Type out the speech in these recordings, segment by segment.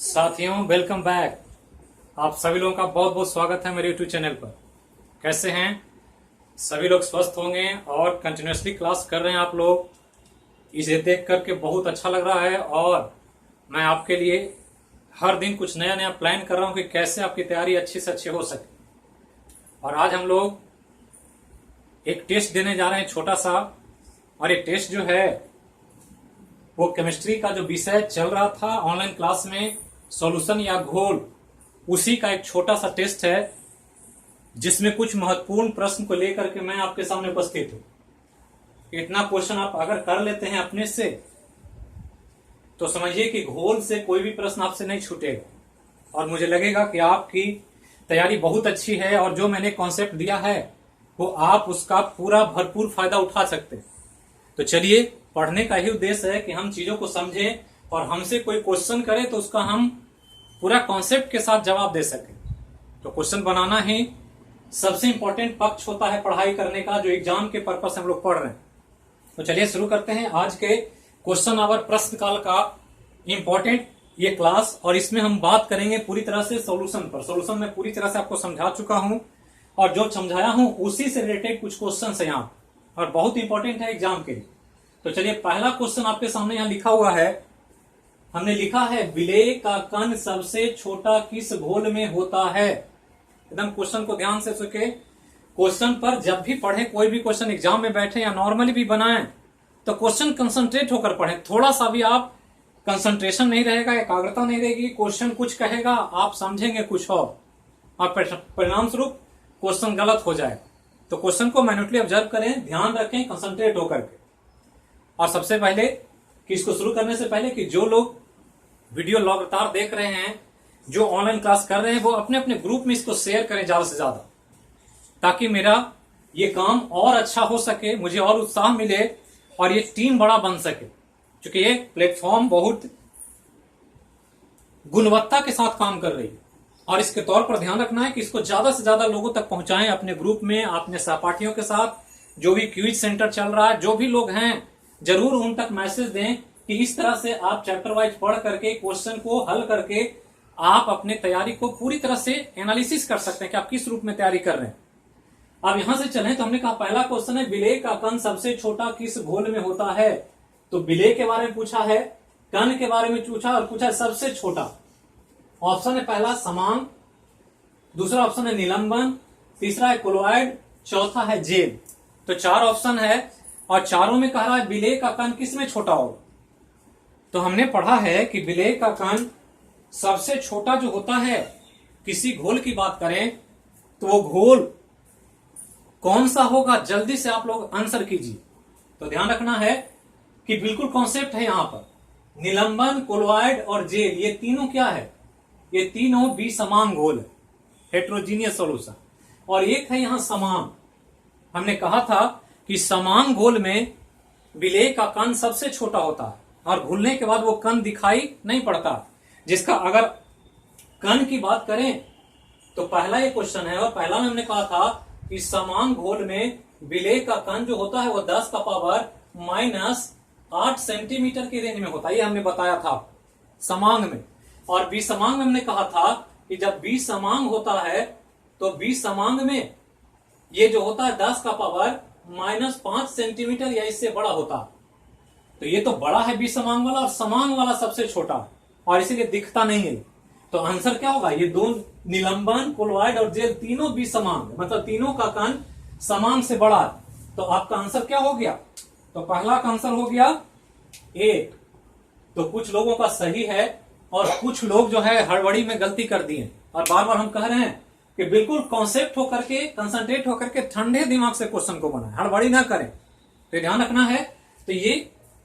साथियों, welcome back. आप सभी लोगों का बहुत बहुत स्वागत है मेरे यूट्यूब चैनल पर। कैसे हैं सभी लोग? स्वस्थ होंगे और कंटिन्यूसली क्लास कर रहे हैं आप लोग। इसे देख करके बहुत अच्छा लग रहा है और मैं आपके लिए हर दिन कुछ नया नया प्लान कर रहा हूं कि कैसे आपकी तैयारी अच्छी से अच्छी हो सके। और आज हम लोग एक टेस्ट देने जा रहे हैं छोटा सा, और ये टेस्ट जो है वो केमिस्ट्री का जो विषय चल रहा था ऑनलाइन क्लास में, सॉल्यूशन या घोल, उसी का एक छोटा सा टेस्ट है जिसमें कुछ महत्वपूर्ण प्रश्न को लेकर के मैं आपके सामने उपस्थित हूं। इतना क्वेश्चन आप अगर कर लेते हैं अपने से तो समझिए कि घोल से कोई भी प्रश्न आपसे नहीं छूटेगा और मुझे लगेगा कि आपकी तैयारी बहुत अच्छी है और जो मैंने कॉन्सेप्ट दिया है वो आप उसका पूरा भरपूर फायदा उठा सकते हैं। तो चलिए, पढ़ने का ही उद्देश्य है कि हम चीजों को समझें और हमसे कोई क्वेश्चन करे तो उसका हम पूरा कॉन्सेप्ट के साथ जवाब दे सकें। तो क्वेश्चन बनाना ही सबसे इंपॉर्टेंट पक्ष होता है पढ़ाई करने का, जो एग्जाम के पर्पस से हम लोग पढ़ रहे हैं। तो चलिए शुरू करते हैं आज के क्वेश्चन आवर प्रश्न काल का इंपॉर्टेंट ये क्लास, और इसमें हम बात करेंगे पूरी तरह से सॉल्यूशन पर। सॉल्यूशन में पूरी तरह से आपको समझा चुका हूं और जो समझाया हूं उसी से रिलेटेड कुछ क्वेश्चन है यहाँ, और बहुत इंपॉर्टेंट है एग्जाम के लिए। तो चलिए, पहला क्वेश्चन आपके सामने यहाँ लिखा हुआ है। हमने लिखा है विलेय का कण सबसे छोटा किस घोल में होता है। एकदम क्वेश्चन को ध्यान से सुने। क्वेश्चन पर जब भी पढ़े, कोई भी क्वेश्चन एग्जाम में बैठे या नॉर्मली भी बनाएं, तो क्वेश्चन कंसंट्रेट होकर पढ़ें। थोड़ा सा भी आप कंसंट्रेशन नहीं रहेगा, एकाग्रता नहीं रहेगी, क्वेश्चन कुछ कहेगा, आप समझेंगे कुछ और परिणाम स्वरूप क्वेश्चन गलत हो जाएगा। तो क्वेश्चन को मैन्युअली ऑब्जर्व करें, ध्यान रखें, कंसंट्रेट होकर के। और सबसे पहले कि इसको शुरू करने से पहले कि जो लोग वीडियो लगातार देख रहे हैं, जो ऑनलाइन क्लास कर रहे हैं, वो अपने अपने ग्रुप में इसको शेयर करें ज्यादा से ज्यादा, ताकि मेरा ये काम और अच्छा हो सके, मुझे और उत्साह मिले और ये टीम बड़ा बन सके। क्योंकि ये प्लेटफॉर्म बहुत गुणवत्ता के साथ काम कर रही है और इसके तौर पर ध्यान रखना है कि इसको ज्यादा से ज्यादा लोगों तक पहुंचाएं अपने ग्रुप में, अपने सहपाठियों के साथ। जो भी क्विज सेंटर चल रहा है, जो भी लोग हैं, जरूर उन तक मैसेज दें कि इस तरह से आप चैप्टर वाइज पढ़ करके क्वेश्चन को हल करके आप अपने तैयारी को पूरी तरह से एनालिसिस कर सकते हैं कि आप किस रूप में तैयारी कर रहे हैं। अब यहां से चलें तो हमने कहा पहला क्वेश्चन है विलेय का कण सबसे छोटा किस घोल में होता है। तो विलेय के बारे में पूछा है, कण के बारे में पूछा और पूछा सबसे छोटा। ऑप्शन है पहला समांग, दूसरा ऑप्शन है निलंबन, तीसरा है कोलोइड, चौथा है जेल। तो चार ऑप्शन है और चारों में कह रहा है विलेय का कण किसमें छोटा होगा। तो हमने पढ़ा है कि विलेय का कण सबसे छोटा जो होता है, किसी घोल की बात करें तो वो घोल कौन सा होगा, जल्दी से आप लोग आंसर कीजिए। तो ध्यान रखना है कि बिल्कुल कॉन्सेप्ट है यहां पर। निलंबन, कोलोइड और जेल, ये तीनों क्या है? ये तीनों विसमान घोल है, हेट्रोजीनियस सॉल्यूशन। और एक है यहां समान। हमने कहा था कि समान घोल में विलेय का कण सबसे छोटा होता है और घुलने के बाद वो कण दिखाई नहीं पड़ता। जिसका अगर कण की बात करें तो पहला ये क्वेश्चन है, और पहला में हमने कहा था कि समान घोल में विलेय का कण जो होता है वो 10 का पावर -8 सेंटीमीटर की रेंज में होता है। ये हमने बताया था समांग में। और विसमांग में हमने कहा था कि जब विसमांग होता है तो विसमांग में ये जो होता है 10 का पावर -5 सेंटीमीटर या इससे बड़ा होता है। तो ये तो बड़ा है विसमांग वाला, और समांग वाला सबसे छोटा, और इसीलिए दिखता नहीं है। तो आंसर क्या होगा? ये दो निलंबन, कोलोइड और जेल तीनों विसमांग, मतलब तीनों का कण समांग से बड़ा है। तो आपका आंसर क्या हो गया? तो पहला का आंसर हो गया ए। तो कुछ लोगों का सही है और कुछ लोग जो है हड़बड़ी में गलती कर दिए। और बार बार हम कह रहे हैं कि बिल्कुल कॉन्सेप्ट होकर के, कंसंट्रेट होकर के ठंडे दिमाग से क्वेश्चन को बनाएं, हड़बड़ी ना करें। तो ध्यान रखना है। तो ये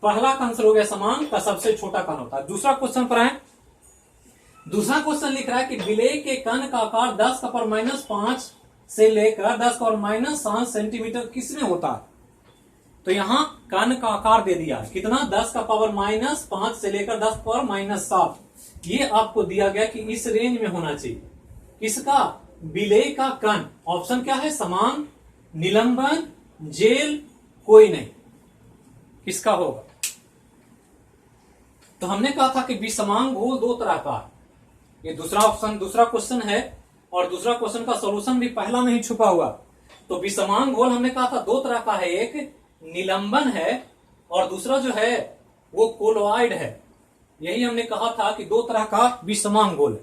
पहला आंसर हो गया, समान का सबसे छोटा कण होता है। दूसरा क्वेश्चन पर आए। दूसरा क्वेश्चन लिख रहा है कि विलेय के कण का आकार 10 का पावर -5 से लेकर 10 का पावर -7 सेंटीमीटर किसमें होता है। तो यहां कण का आकार दे दिया है कितना? 10 का पावर -5 से लेकर 10 का पावर -7। ये आपको दिया गया कि इस रेंज में होना चाहिए। किसका? विलेय का कण। ऑप्शन क्या है? समान, निलंबन, जेल, कोई नहीं। किसका होगा? तो हमने कहा था कि विसमान घोल दो तरह का, ये दूसरा क्वेश्चन है और दूसरा क्वेश्चन का सॉल्यूशन भी पहला में ही छुपा हुआ। तो विषमांग घोल हमने कहा था दो तरह का है, एक निलंबन है और दूसरा जो है वो कोलोइड है। यही हमने कहा था कि दो तरह का विषमांग घोल है।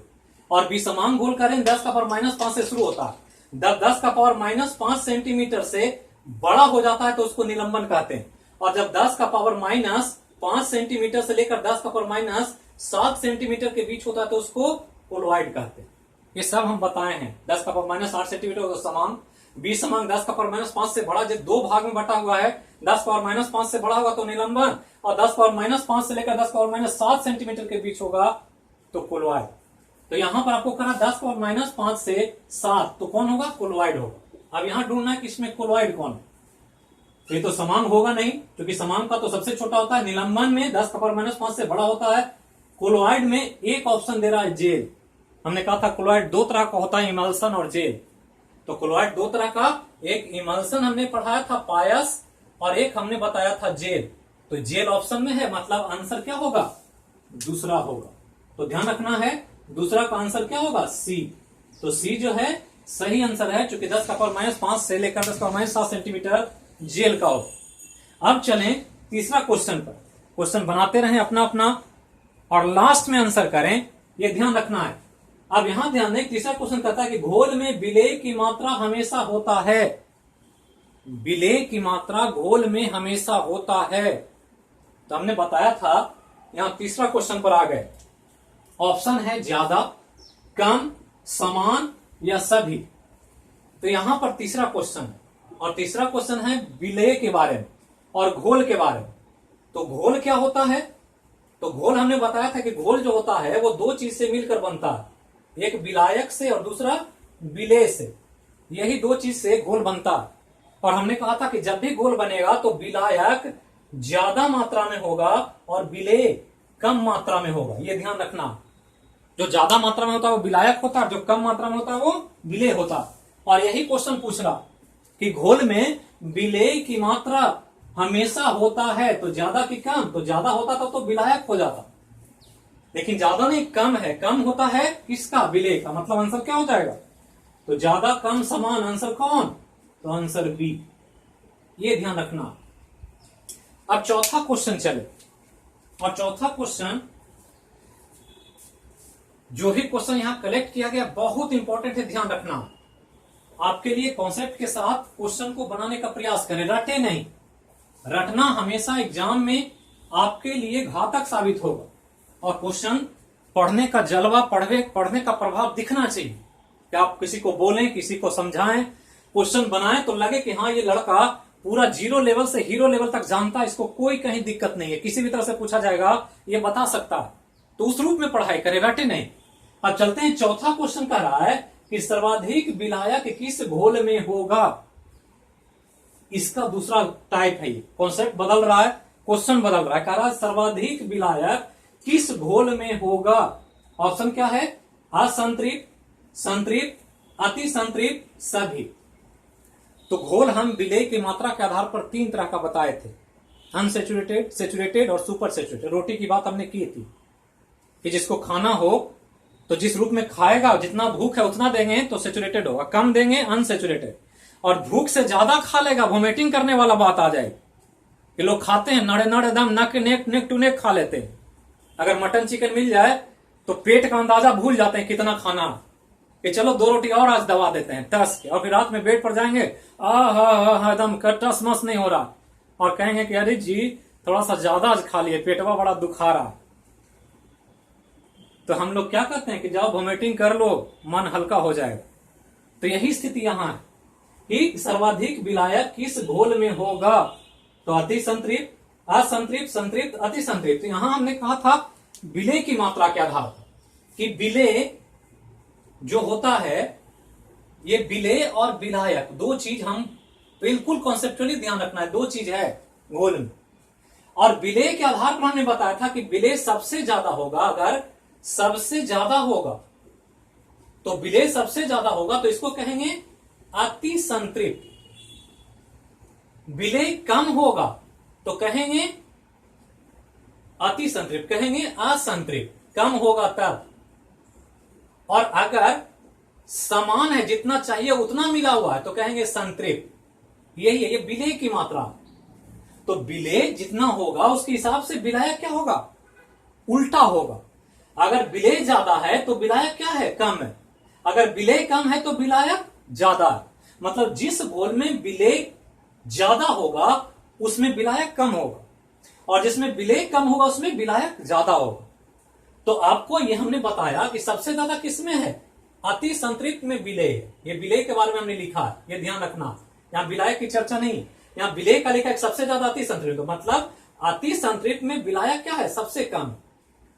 और विषमांग घोल का रेंज 10⁻⁵ से शुरू होता है। जब 10⁻⁵ सेंटीमीटर से बड़ा हो जाता है तो उसको निलंबन कहते हैं, और जब 10⁻⁵ सेंटीमीटर से लेकर 10⁻⁷ सेंटीमीटर के बीच होता है तो उसको कोलोइड कहते हैं। ये सब हम बताए हैं। 10⁻⁸ सेंटीमीटर तो समांग, विषमांग 10⁻⁵ से बड़ा, जब दो भाग में बटा हुआ है, 10⁻⁵ से बड़ा होगा तो निलंबन, और 10⁻⁵ से लेकर 10⁻⁷ सेंटीमीटर के बीच होगा तो कोलोइड। तो यहां पर आपको कहा 10⁻⁵ से 7 तो कौन होगा? कोलोइड होगा। अब यहां ढूंढना है कि इसमें कोलोइड कौन है। तो ये तो समांग होगा नहीं, क्योंकि समांग का तो सबसे छोटा होता है, निलंबन में 10⁻⁵ से बड़ा होता है, कोलोइड में एक ऑप्शन दे रहा है जेल। हमने कहा था कोलोइड दो तरह का होता है, इमल्सन और जेल। तो कोलोइड दो तरह का, एक इमल्सन हमने पढ़ाया था पायस, और एक हमने बताया था जेल। तो जेल ऑप्शन में है, मतलब आंसर क्या होगा? दूसरा होगा। तो ध्यान रखना है, दूसरा का आंसर क्या होगा? सी। तो सी जो है सही आंसर है, क्योंकि 10⁻⁵ से लेकर 10⁻⁷ सेंटीमीटर जेल का होगा। अब चलें तीसरा क्वेश्चन पर। क्वेश्चन बनाते रहें अपना अपना और लास्ट में आंसर करें, यह ध्यान रखना है। अब यहां ध्यान दें, तीसरा क्वेश्चन कहता है कि घोल में विलेय की मात्रा हमेशा होता है। विलेय की मात्रा घोल में हमेशा होता है। तो हमने बताया था, यहां तीसरा क्वेश्चन पर आ गए। ऑप्शन है ज्यादा, कम, समान या सभी। तो यहां पर तीसरा क्वेश्चन है, और तीसरा क्वेश्चन है विलेय के बारे में और घोल के बारे में। तो घोल क्या होता है? तो घोल हमने बताया था कि घोल जो होता है वो दो चीज से मिलकर बनता है, एक विलायक से और दूसरा विलेय से। यही दो चीज से घोल बनता है। और हमने कहा था कि जब भी घोल बनेगा तो विलायक ज्यादा मात्रा में होगा और विलेय कम मात्रा में होगा। यह ध्यान रखना, जो ज्यादा मात्रा में होता है वो विलायक होता है, जो कम मात्रा में होता है वो विलेय होता है। और यही क्वेश्चन पूछ रहा कि घोल में विलेय की मात्रा हमेशा होता है, तो ज्यादा की कम? तो ज्यादा होता तो विलायक हो जाता, लेकिन ज्यादा नहीं, कम है। कम होता है किसका? विलेय का। मतलब आंसर क्या हो जाएगा? तो ज्यादा कम समान, आंसर कौन? तो आंसर बी। ये ध्यान रखना। अब चौथा क्वेश्चन चले, और चौथा क्वेश्चन, जो भी क्वेश्चन यहां कलेक्ट किया गया बहुत इंपॉर्टेंट है, ध्यान रखना। आपके लिए कॉन्सेप्ट के साथ क्वेश्चन को बनाने का प्रयास करें, रटे नहीं। रटना हमेशा एग्जाम में आपके लिए घातक साबित होगा। और क्वेश्चन पढ़ने का जलवा, पढ़ने का प्रभाव दिखना चाहिए कि आप किसी को बोलें, किसी को समझाएं, क्वेश्चन बनाएं तो लगे कि हाँ ये लड़का पूरा 0 लेवल से हीरो लेवल तक जानता है, इसको कोई कहीं दिक्कत नहीं है, किसी भी तरह से पूछा जाएगा ये बता सकता है। तो उस रूप में पढ़ाई करें, रटे नहीं। अब चलते हैं, चौथा क्वेश्चन कह रहा है कि सर्वाधिक विलायक किस घोल में होगा। इसका दूसरा टाइप है, ये कॉन्सेप्ट बदल रहा है, क्वेश्चन बदल रहा है। कह रहा है सर्वाधिक विलायक किस घोल में होगा। ऑप्शन क्या है? असंतृप्त, संतृप्त, अति संतृप्त, सभी। तो घोल हम विलेय की मात्रा के आधार पर 3 तरह का बताए थे, अनसेचुरेटेड, सेचुरेटेड और सुपर सेचुरेटेड। रोटी की बात हमने की थी कि जिसको खाना हो तो जिस रूप में खाएगा, जितना भूख है उतना देंगे तो सेचुरेटेड होगा, कम देंगे अनसेचुरेटेड। और भूख से ज्यादा खा लेगा, वोमिटिंग करने वाला बात आ जाएगी कि लोग खाते हैं नड़े नड़े दम, नेक टू नेक खा लेते हैं। अगर मटन चिकन मिल जाए तो पेट का अंदाजा भूल जाते हैं कितना खाना, कि चलो 2 रोटी और आज दबा देते हैं टस के, और फिर रात में बेड पर जाएंगे, एकदम टस मस नहीं हो रहा, और कहेंगे कि अरे जी थोड़ा सा ज्यादा आज खा लिए, पेटवा बड़ा दुखा रहा। तो हम लोग क्या कहते हैं कि जाओ वोमिटिंग कर लो, मन हल्का हो जाएगा। तो यही स्थिति यहां है कि सर्वाधिक विलायक किस घोल में होगा। तो अति संतृप्त, असंतृप्त, संतृप्त, अति संतृप्त। तो यहां हमने कहा था विलेय की मात्रा के आधार पर कि विलेय जो होता है, ये विलेय और विलायक दो चीज हम बिल्कुल कॉन्सेप्चुअली ध्यान रखना है, दो चीज है घोल में। और विलेय के आधार पर हमने बताया था कि विलेय सबसे ज्यादा होगा। अगर सबसे ज्यादा होगा तो विलेय सबसे ज्यादा होगा तो इसको कहेंगे अति संतृप्त। विलेय कम होगा तो कहेंगे अति संतृप्त, कहेंगे असंतृप्त। कम होगा तब, और अगर समान है, जितना चाहिए उतना मिला हुआ है, तो कहेंगे संतृप्त। यही है, ये विलेय की मात्रा। तो विलेय जितना होगा उसके हिसाब से विलायक क्या होगा, उल्टा होगा। अगर विलेय ज्यादा है तो विलायक क्या है, कम है। अगर विलेय कम है तो विलायक ज्यादा है। मतलब जिस घोल में विलेय ज्यादा होगा उसमें विलायक कम होगा, और जिसमें विलेय कम होगा उसमें विलायक ज्यादा होगा। तो आपको ये हमने बताया कि सबसे ज्यादा किसमें है, अति संतृप्त में विलेय है। ये विलेय के बारे में हमने लिखा है, ये ध्यान रखना। यहाँ विलायक की चर्चा नहीं, यहाँ विलेय का लिखा है सबसे ज्यादा अति संतृप्त, तो मतलब अति संतृप्त में विलायक क्या है, सबसे कम।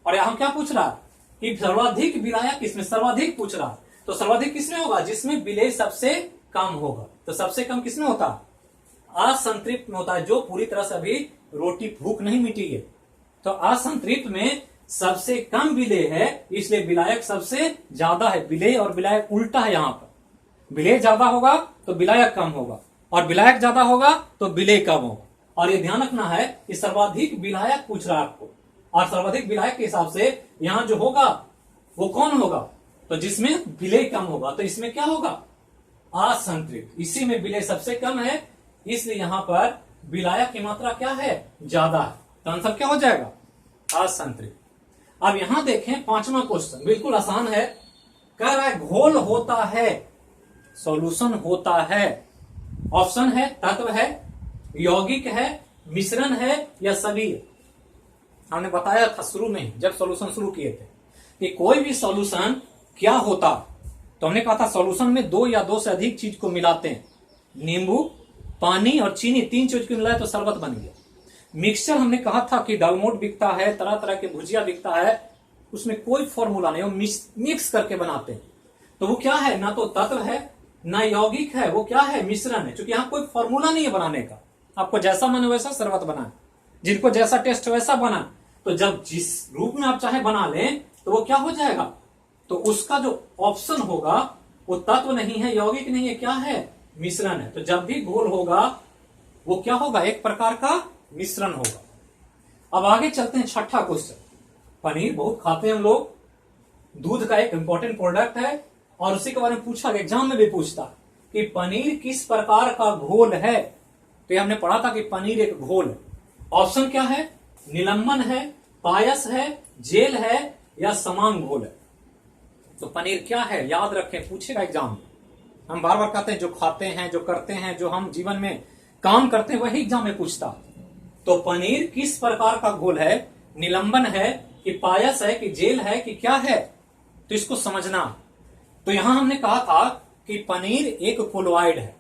और यहाँ क्या पूछ रहा है कि सर्वाधिक विलायक किसमें, सर्वाधिक पूछ रहा है। तो सर्वाधिक किसमें होगा, जिसमें विलेय सबसे कम होगा। तो सबसे कम किसमें होता है, असंतृप्त में होता है, जो पूरी तरह से अभी रोटी भूख नहीं मिटी है। तो असंतृप्त में सबसे कम विलेय है, इसलिए विलायक सबसे ज्यादा है। विलेय और विलायक उल्टा है। यहाँ पर विलेय ज्यादा होगा तो विलायक कम होगा, और विलायक ज्यादा होगा तो विलेय कम होगा। और ये ध्यान रखना है कि सर्वाधिक विलायक पूछ रहा है आपको, और सर्वाधिक विलायक के हिसाब से यहां जो होगा वो कौन होगा, तो जिसमें विलेय कम होगा। तो इसमें क्या होगा, असंतृप्त। इसी में विलेय सबसे कम है, इसलिए यहां पर विलायक की मात्रा क्या है, ज्यादा है। तो आंसर क्या हो जाएगा, असंतृप्त। अब यहां देखें पांचवा क्वेश्चन, बिल्कुल आसान है। कह रहा है घोल होता है, सॉल्यूशन होता है। ऑप्शन है तत्व है, यौगिक है, मिश्रण है या सभी। हमने बताया था शुरू में जब सॉल्यूशन शुरू किए थे कि कोई भी सॉल्यूशन क्या होता, तो हमने कहा था सॉल्यूशन में दो या दो से अधिक चीज को मिलाते हैं। नींबू, पानी और चीनी, तीन चीज को मिलाया तो शरबत बन गया। मिक्सचर हमने कहा था कि दालमोट बिकता है, तरह तरह के भुजिया बिकता है, उसमें कोई फॉर्मूला नहीं, वो मिक्स करके बनाते हैं। तो वो क्या है, ना तो तत्व है ना यौगिक है, वो क्या है, मिश्रण है। क्योंकि यहाँ कोई फॉर्मूला नहीं है बनाने का, आपको जैसा मन वैसा शरबत बनाए, जिनको जैसा टेस्ट वैसा बना। तो जब जिस रूप में आप चाहे बना लें तो वो क्या हो जाएगा, तो उसका जो ऑप्शन होगा वो तत्व नहीं है, यौगिक नहीं है, क्या है, मिश्रण है। तो जब भी घोल होगा वो क्या होगा, एक प्रकार का मिश्रण होगा। अब आगे चलते हैं, छठा क्वेश्चन। पनीर बहुत खाते हैं हम लोग, दूध का एक इंपॉर्टेंट प्रोडक्ट है, और उसी के बारे में पूछा, एग्जाम में भी पूछता कि पनीर किस प्रकार का घोल है। तो ये हमने पढ़ा था कि पनीर एक घोल है। ऑप्शन क्या है, निलंबन है, पायस है, जेल है या समान घोल है। तो पनीर क्या है, याद रखें, पूछेगा एग्जाम में। हम बार बार कहते हैं जो खाते हैं, जो करते हैं, जो हम जीवन में काम करते हैं, वही एग्जाम में पूछता। तो पनीर किस प्रकार का घोल है, निलंबन है कि पायस है कि जेल है कि क्या है, तो इसको समझना। तो यहां हमने कहा था कि पनीर एक कोलोइड है।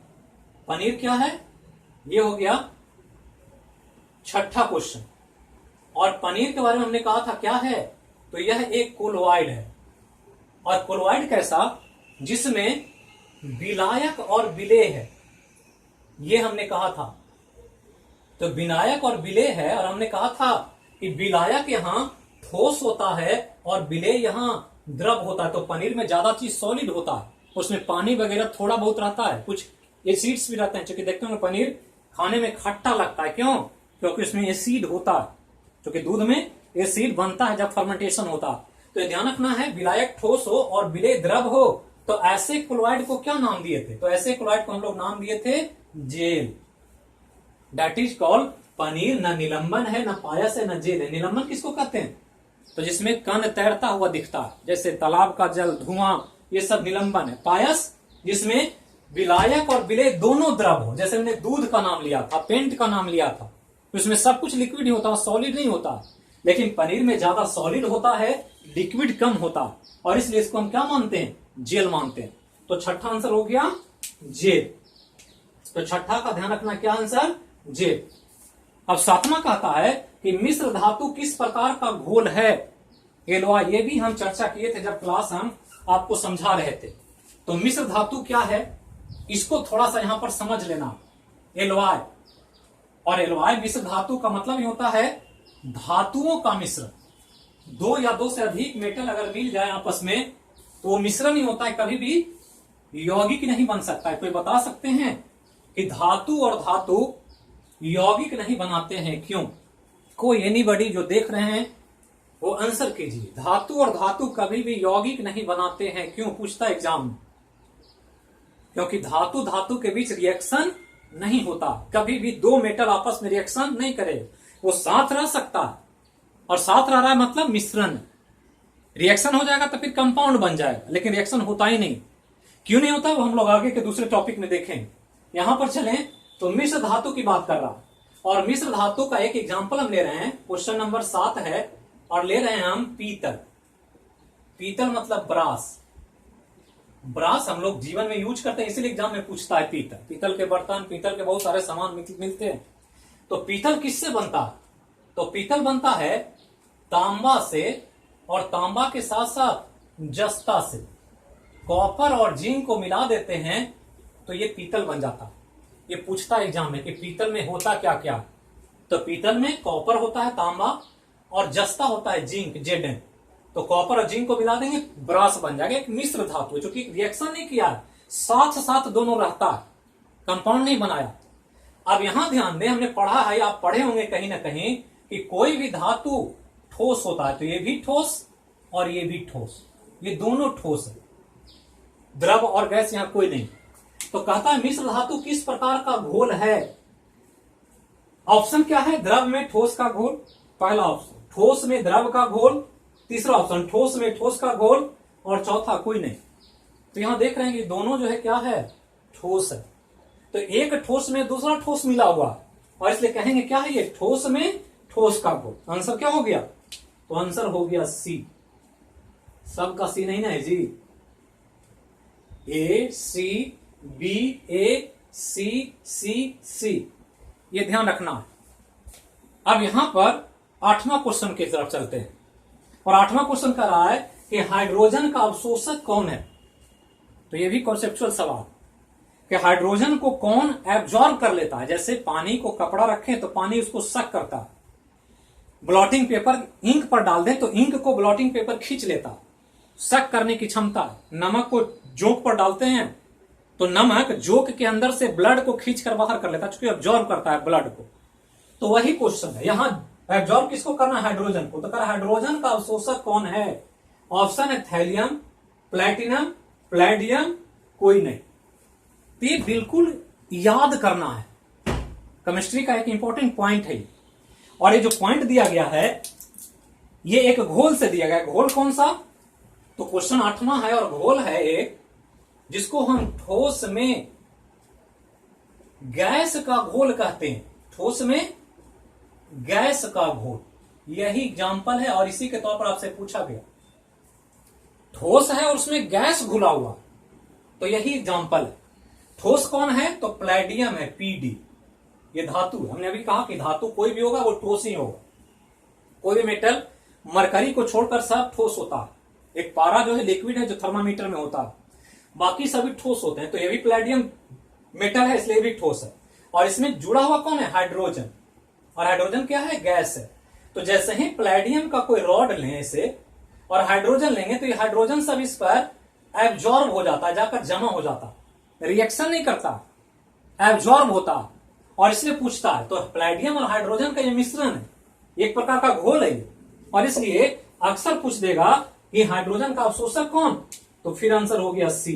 पनीर क्या है, ये हो गया छठा क्वेश्चन। और पनीर के बारे में हमने कहा था क्या है, तो यह एक कोलोइड है। और कोलोइड कैसा, जिसमें विलायक और विलेय है, ये हमने कहा था। तो विलायक और विलेय है, और हमने कहा था कि विलायक यहां ठोस होता है और विलेय यहां द्रव होता है। तो पनीर में ज्यादा चीज सॉलिड होता है, उसमें पानी वगैरह थोड़ा बहुत रहता है, कुछ एसिड्स भी रहते हैं। क्योंकि देखते होंगे पनीर खाने में खट्टा लगता है, क्यों, क्योंकि उसमें एसिड होता है, क्योंकि दूध में एसिड बनता है जब फर्मेंटेशन होता है। तो ये ध्यान रखना है, विलायक ठोस हो और विलेय द्रव हो, तो ऐसे क्लोराइड को क्या नाम दिए थे, तो ऐसे क्लोराइड को हम लोग नाम दिए थे जेल। That is called paneer. न निलंबन है, न पायस है, न जेल है। निलंबन किसको कहते हैं, तो जिसमें कण तैरता हुआ दिखता है, जैसे तालाब का जल, धुआं, ये सब निलंबन है। पायस जिसमें विलायक और विलेय दोनों द्रव हो, जैसे हमने दूध का नाम लिया था, पेंट का नाम लिया था, तो इसमें सब कुछ लिक्विड ही होता है, सॉलिड नहीं होता। लेकिन पनीर में ज्यादा सॉलिड होता है, लिक्विड कम होता है, और इसलिए इसको हम क्या मानते हैं, जेल मानते हैं। तो छठा आंसर हो गया जेल। तो छठा का ध्यान रखना, क्या आंसर, जेल। अब सातवां कहता है कि मिश्र धातु किस प्रकार का घोल है, एलोआ। ये भी हम चर्चा किए थे जब क्लास हम आपको समझा रहे थे। तो मिश्र धातु क्या है, इसको थोड़ा सा यहां पर समझ लेना। एलोआय और एलोआय मिश्र धातु का मतलब ही होता है धातुओं का मिश्रण। दो या दो से अधिक मेटल अगर मिल जाए आपस में तो वो मिश्रण ही होता है, कभी भी यौगिक नहीं बन सकता है। कोई बता सकते हैं कि धातु और धातु यौगिक नहीं बनाते हैं, क्यों? कोई एनीबॉडी जो देख रहे हैं वो आंसर कीजिए। धातु और धातु कभी भी यौगिक नहीं बनाते हैं, क्यों पूछता है एग्जाम में? क्योंकि धातु धातु के बीच रिएक्शन नहीं होता, कभी भी दो मेटल आपस में रिएक्शन नहीं करे। वो साथ रह सकता है, और साथ रह रहा है मतलब मिश्रण, रिएक्शन हो जाएगा तो फिर कंपाउंड बन जाएगा, लेकिन रिएक्शन होता ही नहीं। क्यों नहीं होता वो हम लोग आगे के दूसरे टॉपिक में देखेंगे। यहां पर चलें तो मिश्र धातु की बात कर रहा, और मिश्र धातु का एक एग्जाम्पल हम ले रहे हैं, क्वेश्चन नंबर 7 है, और ले रहे हैं हम पीतल। पीतल मतलब ब्रास। ब्रास हम लोग जीवन में यूज करते हैं, इसीलिए एग्जाम में पूछता है पीतल। पीतल के बर्तन, पीतल के बहुत सारे सामान मिलते हैं। तो पीतल किससे बनता है? तो पीतल बनता है तांबा से, और तांबा के साथ साथ जस्ता से। कॉपर और जिंक को मिला देते हैं तो ये पीतल बन जाता है। ये पूछता है एग्जाम में कि पीतल में होता क्या क्या। तो पीतल में कॉपर होता है, तांबा, और जस्ता होता है जिंक, Zn। तो कॉपर और जिंक को मिला देंगे, ब्रास बन जाएगा। एक मिश्र धातु जो कि रिएक्शन नहीं किया, साथ साथ दोनों रहता है, कंपाउंड नहीं बनाया। अब यहां ध्यान दें, हमने पढ़ा है, आप पढ़े होंगे कहीं ना कहीं, कि कोई भी धातु ठोस होता है तो ये भी ठोस और ये भी ठोस, ये दोनों ठोस है, द्रव और गैस यहां कोई नहीं। तो कहता है मिश्र धातु किस प्रकार का घोल है? ऑप्शन क्या है? द्रव में ठोस का घोल, पहला ऑप्शन, ठोस में द्रव का घोल, तीसरा ऑप्शन ठोस में ठोस का घोल, और चौथा कोई नहीं। तो यहां देख रहे हैं कि दोनों जो है क्या है? ठोस है। तो एक ठोस में दूसरा ठोस मिला हुआ, और इसलिए कहेंगे क्या है ये? ठोस में ठोस का घोल। आंसर क्या हो गया? तो आंसर हो गया सी। सबका सी नहीं ना है जी, ए सी बी ए सी सी सी, ये ध्यान रखना है। अब यहां पर 8वां क्वेश्चन की तरफ चलते हैं, और 8वां क्वेश्चन कर रहा है कि हाइड्रोजन का अवशोषक कौन है? तो ये भी कॉन्सेप्चुअल सवाल कि हाइड्रोजन को कौन एब्जॉर्ब कर लेता है। जैसे पानी को कपड़ा रखें तो पानी उसको सक करता है, ब्लॉटिंग पेपर इंक पर डाल दें तो इंक को ब्लॉटिंग पेपर खींच लेता है, सक करने की क्षमता है। नमक को जोक पर डालते हैं तो नमक जोक के अंदर से ब्लड को खींच कर बाहर कर लेता है, क्योंकि एब्जॉर्ब करता है ब्लड को। तो वही क्वेश्चन है यहां, एब्जॉर्ब किसको करना है? हाइड्रोजन को। तो कर हाइड्रोजन का अवशोषक कौन है? ऑप्शन है थैलियम, प्लेटिनम, प्लेडियम, कोई नहीं। तो ये बिल्कुल याद करना है, केमिस्ट्री का एक इंपॉर्टेंट पॉइंट है। और ये जो पॉइंट दिया गया है ये एक घोल से दिया गया है। घोल कौन सा? तो क्वेश्चन 8वां है, और घोल है एक जिसको हम ठोस में गैस का घोल कहते हैं। ठोस में गैस का घोल, यही एग्जाम्पल है, और इसी के तौर पर आपसे पूछा गया। ठोस है और उसमें गैस घुला हुआ, तो यही एग्जाम्पल है। ठोस कौन है? तो प्लेडियम है, पीडी। ये धातु है, हमने अभी कहा कि धातु कोई भी होगा वो ठोस ही होगा। कोई भी मेटल, मरकरी को छोड़कर सब ठोस होता है। एक पारा जो है लिक्विड है, जो थर्मामीटर में होता है, बाकी सभी ठोस होते हैं। तो ये भी प्लेडियम मेटल है, इसलिए भी ठोस है। और इसमें जुड़ा हुआ कौन है? हाइड्रोजन। और हाइड्रोजन क्या है? गैस है। तो जैसे ही प्लेडियम का कोई रॉड लें इसे और हाइड्रोजन लेंगे तो ये हाइड्रोजन सब इस पर एब्जॉर्ब हो जाता है, जाकर जमा हो जाता है, रिएक्शन नहीं करता, एब्जॉर्ब होता है, और इसलिए पूछता है। तो प्लेडियम और हाइड्रोजन का ये मिश्रण है, एक प्रकार का घोल है ये, और इसलिए अक्सर पूछ देगा कि हाइड्रोजन का अवशोषक कौन? तो फिर आंसर हो गया सी।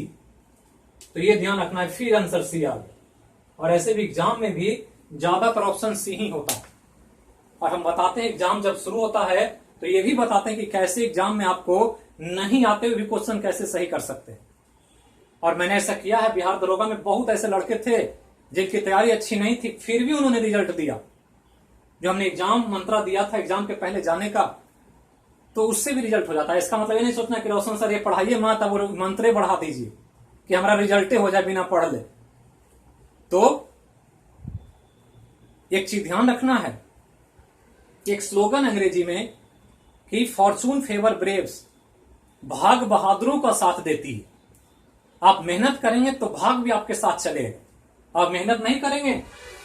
तो ये ध्यान रखना है, फिर आंसर सी आ गया। और ऐसे भी एग्जाम में भी ज्यादातर ऑप्शन सी ही होता है। और हम बताते हैं एग्जाम जब शुरू होता है तो ये भी बताते हैं कि कैसे एग्जाम में आपको नहीं आते हुए भी क्वेश्चन कैसे सही कर सकते हैं। और मैंने ऐसा किया है, बिहार दरोगा में बहुत ऐसे लड़के थे जिनकी तैयारी अच्छी नहीं थी, फिर भी उन्होंने रिजल्ट दिया। जो हमने एग्जाम मंत्रा दिया था एग्जाम के पहले जाने का, तो उससे भी रिजल्ट हो जाता है। इसका मतलब ये नहीं सोचना कि रोशन सर ये पढ़ाइए मत, अब मंत्रे बढ़ा दीजिए कि हमारा रिजल्टे हो जाए बिना पढ़ ले। तो एक चीज ध्यान रखना है, एक स्लोगन अंग्रेजी में कि फॉर्चून फेवर ब्रेव्स, भाग बहादुरों का साथ देती है। आप मेहनत करेंगे तो भाग भी आपके साथ चलेगा। आप मेहनत नहीं करेंगे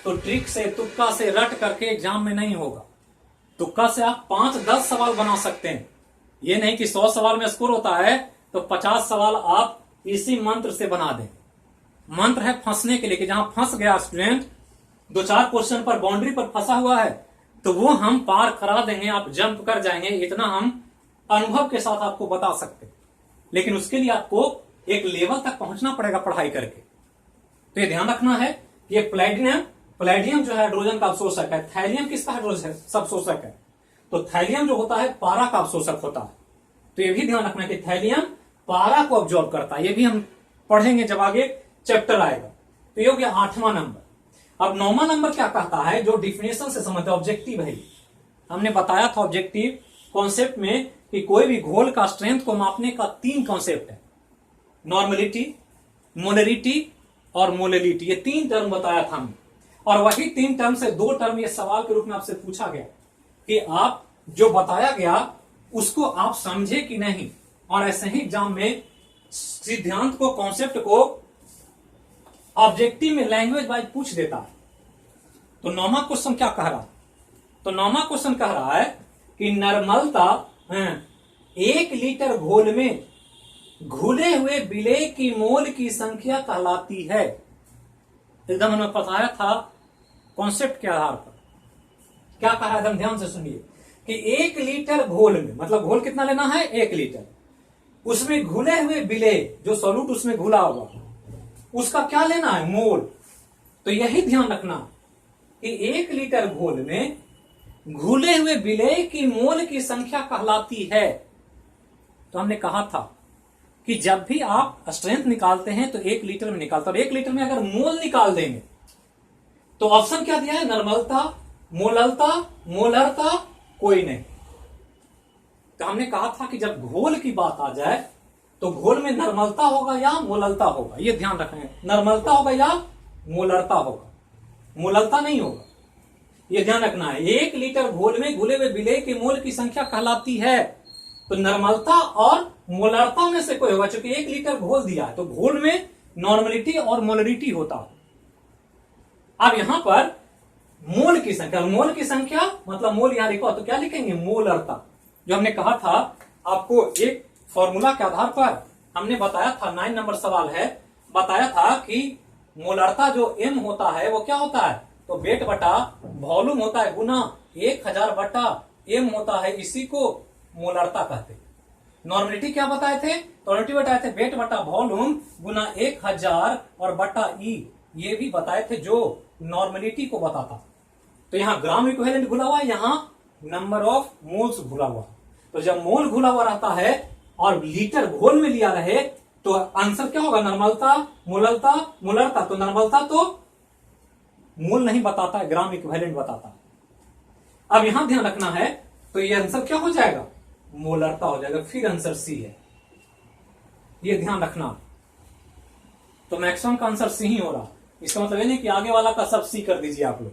तो ट्रिक से, तुक्का से, रट करके एग्जाम में नहीं होगा। तुक्का से आप 5-10 सवाल बना सकते हैं। ये नहीं कि 100 सवाल में स्कोर होता है तो 50 सवाल आप इसी मंत्र से बना दें। मंत्र है फंसने के लिए, कि जहां फंस गया स्टूडेंट, 2-4 क्वेश्चन पर बाउंड्री पर फंसा हुआ है, तो वो हम पार करा देंगे, आप जंप कर जाएंगे, इतना हम अनुभव के साथ आपको बता सकते। लेकिन उसके लिए आपको एक लेवल तक पहुंचना पड़ेगा पढ़ाई करके। तो ये ध्यान रखना है कि ये प्लेडियम जो है हाइड्रोजन का अवशोषक है, थैलियम किसका हाइड्रोजन अवशोषक है? तो थैलियम जो होता है पारा का अवशोषक होता है। तो ये भी ध्यान रखना है कि थैलियम पारा को अब्जॉर्ब करता है। ये भी हम पढ़ेंगे जब आगे चैप्टर आएगा। तो ये हो गया 8वां नंबर। अब 9वां नंबर क्या कहता है, जो डिफिनेशन से संबंधित ऑब्जेक्टिव है। हमने बताया था ऑब्जेक्टिव कॉन्सेप्ट में कि कोई भी घोल का स्ट्रेंथ को मापने का 3 कॉन्सेप्ट है, नॉर्मलिटी, मोलरिटी और मोलेलिटी। ये 3 टर्म बताया था हमने, और वही 3 टर्म से 2 टर्म ये सवाल के रूप में आपसे पूछा गया कि आप जो बताया गया उसको आप समझे कि नहीं। और ऐसे ही एग्जाम में सिद्धांत को, कॉन्सेप्ट को ऑब्जेक्टिव में लैंग्वेज वाइज पूछ देता है। तो 9वां क्वेश्चन क्या कह रहा है? तो 9वां क्वेश्चन कह रहा है कि नॉर्मलता 1 लीटर घोल में घुले हुए विलेय की मोल की संख्या कहलाती है। एकदम हमने बताया था कॉन्सेप्ट के आधार पर। क्या कहा है, एकदम ध्यान से सुनिए कि 1 लीटर घोल में, मतलब घोल कितना लेना है, 1 लीटर, उसमें घुले हुए विलेय, जो सॉल्यूट उसमें घुला हुआ, उसका क्या लेना है, मोल। तो यही ध्यान रखना कि 1 लीटर घोल में घुले हुए विलेय की मोल की संख्या कहलाती है। तो हमने कहा था कि जब भी आप स्ट्रेंथ निकालते हैं तो 1 लीटर में निकालते हैं, और 1 लीटर में अगर मोल निकाल देंगे तो ऑप्शन क्या दिया है, नॉर्मलता, मोललता, मोलरता, कोई नहीं। तो हमने कहा था कि जब घोल की बात आ जाए तो घोल में नॉर्मलता होगा या मोललता होगा, ये ध्यान रखें। नॉर्मलता होगा या मोलरता होगा, मोललता नहीं होगा, ये ध्यान रखना है। 1 लीटर घोल में घुले हुए विलेय की मोल की संख्या कहलाती है। तो नॉर्मलता और मोलरता में से कोई होगा, क्योंकि 1 लीटर घोल दिया है तो घोल में नॉर्मलिटी और मोलरिटी होता है। अब यहां पर मोल की संख्या, मोल की संख्या मतलब मोल यहां लिखो तो क्या लिखेंगे, मोलरता। जो हमने कहा था आपको एक फॉर्मूला के आधार पर हमने बताया था, 9 नंबर सवाल है, बताया था कि मोलरता जो m होता है वो क्या होता है, तो वेट बटा वॉल्यूम होता है गुना 1000 बटा m होता है, इसी को मोलरता कहते। नॉर्मलिटी क्या बताए थे, नॉर्मलिटी बताए थे वेट बटा वॉल्यूम गुना 1000 और बटा ई, ये भी बताए थे जो नॉर्मलिटी को बताता। तो यहाँ ग्राम इक्विवेलेंट घुला हुआ है, यहाँ नंबर ऑफ मोल्स घुला हुआ। तो जब मोल घुला हुआ रहता है और लीटर घोल में लिया रहे तो आंसर क्या होगा, नॉर्मलता, मोललता, मोलरता। तो नॉर्मलता तो मोल नहीं बताता है, ग्राम इक्विवेलेंट बताता है। अब यहां ध्यान रखना है, तो ये आंसर क्या हो जाएगा, मोलरता हो जाएगा। फिर आंसर सी है, ये ध्यान रखना। तो मैक्सिमम का आंसर सी ही हो रहा, इसका मतलब ये नहीं कि आगे वाला का सब सी कर दीजिए आप लोग।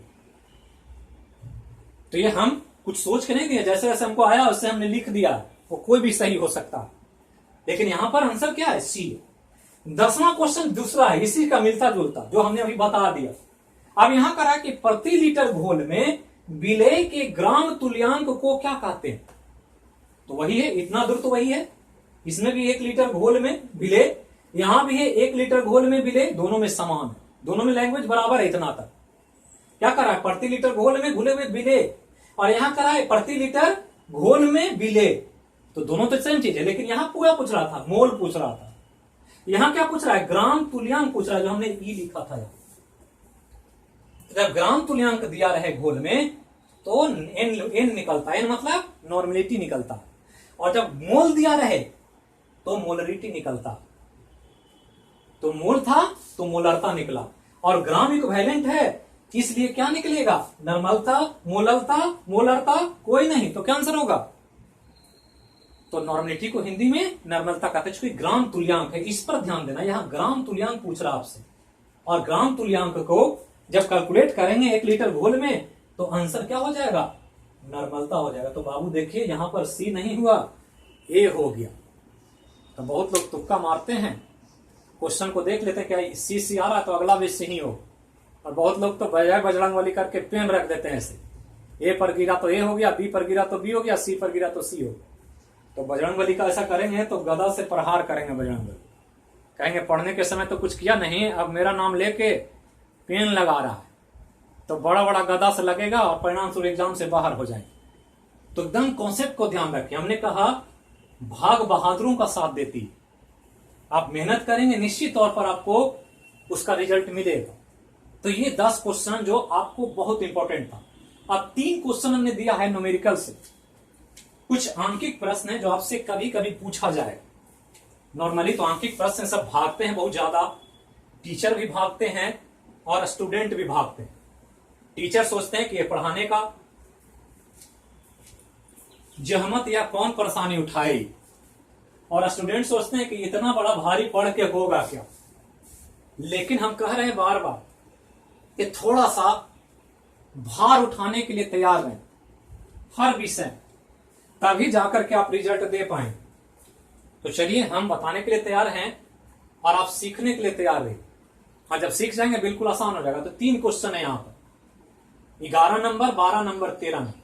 तो ये हम कुछ सोच के नहीं दिया, जैसे जैसे हमको आया उससे हमने लिख दिया, वो कोई भी सही हो सकता है, लेकिन यहां पर आंसर क्या है, सी। 10वां क्वेश्चन दूसरा है, इसी का मिलता जुलता, जो हमने अभी बता दिया। अब यहां करा कि प्रति लीटर घोल में विलेय के ग्राम तुल्यांक को क्या कहते हैं, तो वही है, इतना दूर तो वही है। इसमें भी 1 लीटर घोल में विलेय, यहां भी है 1 लीटर घोल में विलेय, दोनों में समान है, दोनों में लैंग्वेज बराबर है। इतना तक क्या करा है, प्रति लीटर घोल में घुले हुए विलेय, और यहां करा है प्रति लीटर घोल में विलेय। तो दोनों तो सेम चीज है, लेकिन यहां पूरा पूछ रहा था, मोल पूछ रहा था। यहां क्या पूछ रहा है, ग्राम तुल्यांक पूछ रहा है, जो हमने ई लिखा था। जब ग्राम तुल्यांक दिया रहे घोल में तो एन निकलता है, एन मतलब नॉर्मलिटी निकलता है, और जब मोल दिया रहे तो मोलरिटी निकलता। तो मोल था तो मोलरता निकला, और ग्राम इक्विवेलेंट है इसलिए क्या निकलेगा, नॉर्मलता, मोललता, मोलरता, कोई नहीं। तो क्या आंसर होगा, तो नॉर्मलिटी को हिंदी में नॉर्मलता कहते हैं, क्योंकि ग्राम तुल्यांक है। इस पर ध्यान देना, यहां ग्राम तुल्यांक पूछ रहा आपसे, और ग्राम तुल्यांक को जब कैलकुलेट करेंगे 1 लीटर घोल में तो आंसर क्या हो जाएगा, नॉर्मलता हो जाएगा। तो बाबू देखिए यहां पर सी नहीं हुआ, ए हो गया। तो बहुत लोग तुक्का मारते हैं, क्वेश्चन को देख लेते हैं क्या सी आ रहा है तो अगला भी सी ही हो, और बहुत लोग तो बजाय बजरंगबली करके पेन रख देते हैं ऐसे, ए पर गिरा तो ए हो गया, बी पर गिरा तो बी हो गया, सी पर गिरा तो सी हो। तो बजरंगबली का ऐसा करेंगे तो गदा से प्रहार करेंगे बजरंगबली, कहेंगे पढ़ने के समय तो कुछ किया नहीं, अब मेरा नाम लेके पेन लगा रहा है। तो बड़ा बड़ा गदा से लगेगा और परिणाम स्वरूप एग्जाम से बाहर हो जाएंगे। तो एकदम कॉन्सेप्ट को ध्यान रखें। हमने कहा भाग बहादुरों का साथ देती है। आप मेहनत करेंगे निश्चित तौर पर आपको उसका रिजल्ट मिलेगा। तो ये 10 क्वेश्चन जो आपको बहुत इंपॉर्टेंट था। अब 3 क्वेश्चन हमने दिया है न्यूमेरिकल से, कुछ आंकिक प्रश्न है जो आपसे कभी कभी पूछा जाए। नॉर्मली तो आंकिक प्रश्न सब भागते हैं बहुत ज्यादा, टीचर भी भागते हैं और स्टूडेंट भी भागते हैं। टीचर सोचते हैं कि ये पढ़ाने का जहमत या कौन परेशानी उठाई, और स्टूडेंट सोचते हैं कि इतना बड़ा भारी पढ़ के होगा क्या। लेकिन हम कह रहे हैं बार बार कि थोड़ा सा भार उठाने के लिए तैयार रहें हर विषय, तभी जाकर के आप रिजल्ट दे पाएंगे। तो चलिए हम बताने के लिए तैयार हैं और आप सीखने के लिए तैयार रहिए। और जब सीख जाएंगे बिल्कुल आसान हो जाएगा। तो 3 क्वेश्चन है यहां पर, 11 नंबर, 12 नंबर, 13 नंबर।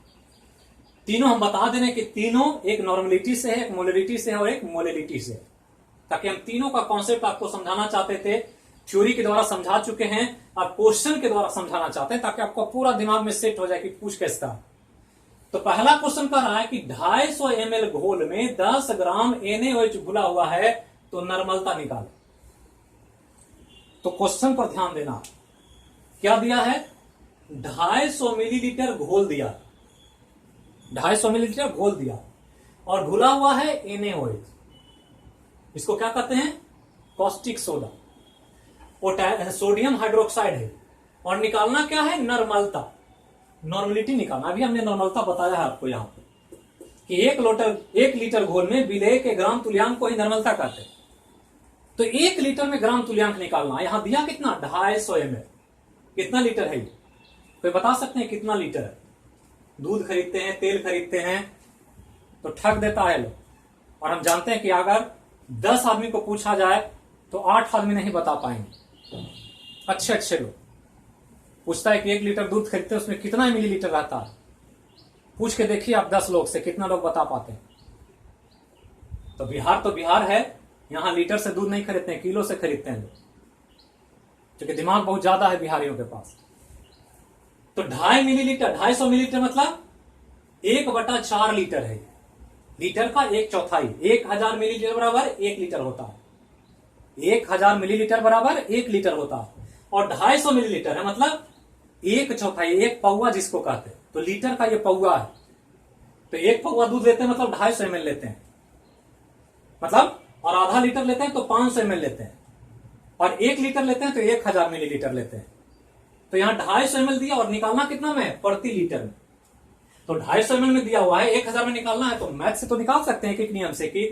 तीनों हम बता देने कि तीनों एक नॉर्मलिटी से है, एक मोलरिटी से है और एक मोलिलिटी से है, ताकि हम तीनों का कॉन्सेप्ट आपको समझाना चाहते थे। थ्योरी के द्वारा समझा चुके हैं, आप क्वेश्चन के द्वारा समझाना चाहते हैं ताकि आपको पूरा दिमाग में सेट हो जाए कि पूछ कैसा। तो पहला क्वेश्चन कह रहा है कि 250 ml घोल में 10 ग्राम NaOH घुला हुआ है, तो नॉर्मलता निकालो। तो क्वेश्चन पर ध्यान देना, क्या दिया है? 250 मिलीलीटर घोल दिया, 250 मिलीलीटर घोल दिया और घुला हुआ है NaOH। इसको क्या कहते हैं? कॉस्टिक सोडा, सोडियम हाइड्रोक्साइड है। और निकालना क्या है? नॉर्मलता, नॉर्मलिटी निकालना। अभी हमने नॉर्मलता बताया है आपको यहां पर कि 1 लीटर घोल में विलेय के ग्राम तुल्यांक को ही नॉर्मलता कहते हैं। तो 1 लीटर में ग्राम तुल्यांक निकालना। यहां दिया कितना? 250 ml। कितना लीटर है? कोई बता सकते हैं कितना लीटर है? दूध खरीदते हैं, तेल खरीदते हैं तो ठग देता है लोग। और हम जानते हैं कि अगर 10 आदमी को पूछा जाए तो 8 आदमी नहीं बता पाएंगे। अच्छे लोग पूछता है कि 1 लीटर दूध खरीदते हैं उसमें कितना मिलीलीटर रहता है, पूछ के देखिए आप 10 लोग से कितना लोग बता पाते हैं। तो बिहार है, यहां लीटर से दूध नहीं खरीदते हैं, किलो से खरीदते हैं लोग, क्योंकि दिमाग बहुत ज्यादा है बिहारियों के पास। तो 2.5 मिलीलीटर, 250 मिलीलीटर मतलब 1/4 लीटर है। लीटर का 1/4, 1000 मिलीलीटर बराबर 1 लीटर होता है। 1000 मिलीलीटर बराबर 1 लीटर होता है। और 250 मिलीलीटर है मतलब 1/4, 1 पौवा जिसको कहते हैं। तो लीटर का ये पौवा है। तो 1 पौवा दूध लेते हैं मतलब 250 ml लेते हैं, मतलब, और आधा लीटर लेते हैं तो 500 ml लेते हैं, और 1 लीटर लेते हैं तो 1000 मिलीलीटर लेते हैं। तो यहां 250 ml दिया और निकालना कितना में? प्रति लीटर में। तो 250 ml में दिया हुआ है, 1000 में निकालना है। तो मैथ से तो निकाल सकते हैं एक नियम से कि